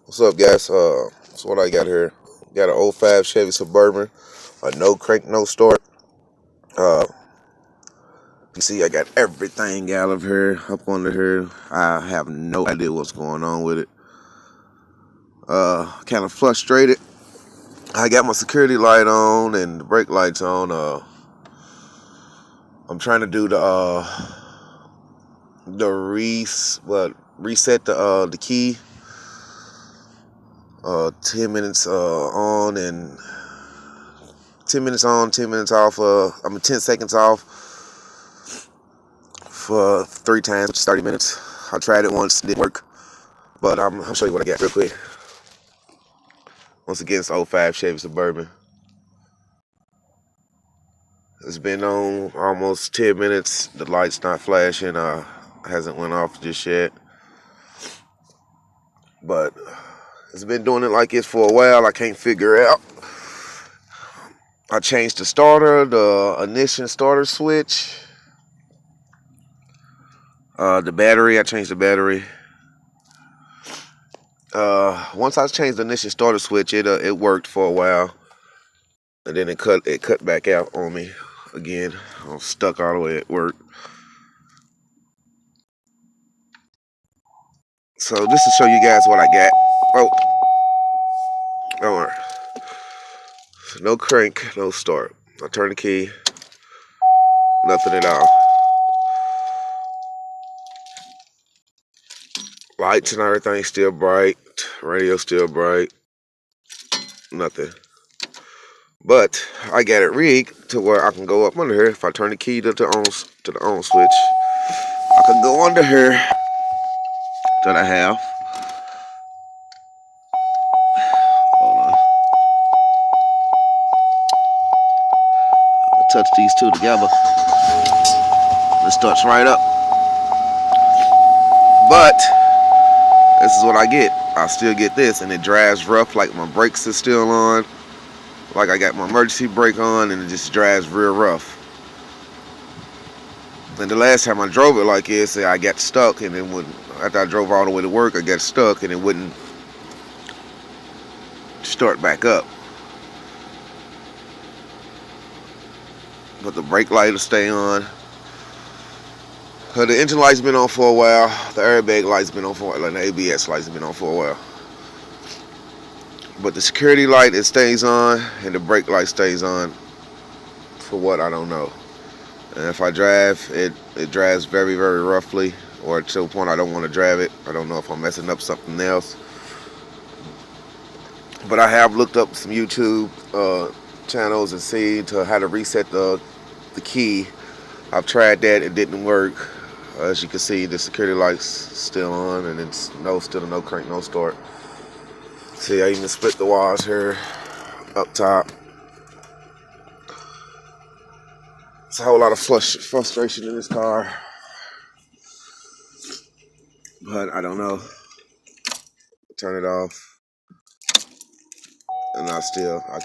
What's up, guys? That's what I got here. Got an '05 Chevy Suburban, a no crank, no start. Uh, you see, I got everything out of here, up under here. I have no idea what's going on with it. Kind of frustrated. I got my security light on and the brake lights on. I'm trying to do reset the key. 10 minutes on and 10 minutes on, 10 minutes off. 10 seconds off for 3 times, which is 30 minutes. I tried it once, didn't work. But I'll show you what I got real quick. Once again, it's '05 Chevy Suburban. It's been on almost 10 minutes. The light's not flashing. Hasn't went off just yet. But it's been doing it like this for a while. I can't figure it out. I changed the starter, the ignition starter switch. The battery, I changed the battery. Once I changed the ignition starter switch, it worked for a while, and then it cut back out on me again. I'm stuck all the way at work. So just to show you guys what I got. Oh, don't worry. No crank, no start. I turn the key, nothing at all. Lights and everything still bright. Radio still bright. Nothing. But I got it rigged to where I can go up under here. If I turn the key to the on switch, I can go under here that I have. Hold on. I'll touch these two together. It starts right up. But this is what I get. I still get this, and it drives rough, like my brakes are still on. Like I got my emergency brake on, and it just drives real rough. And the last time I drove it like this, I got stuck, and then after I drove all the way to work, I got stuck, and it wouldn't start back up. But the brake light will stay on. The engine light's been on for a while. The airbag light's been on for a while. And the ABS light's been on for a while. But the security light, it stays on, and the brake light stays on. For what, I don't know. And if I drive, it drives very, very roughly, or to a point I don't want to drive it. I don't know if I'm messing up something else. But I have looked up some YouTube channels and seen how to reset the key. I've tried that, it didn't work. As you can see, the security light's still on, and it's still no crank, no start. See, I even split the wires here up top. It's a whole lot of frustration in this car, but I don't know. Turn it off, and I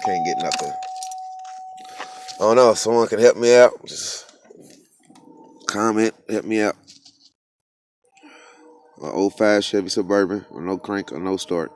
can't get nothing. I don't know if someone can help me out. Just comment, help me out. An '05 Chevy Suburban, or no crank or no start.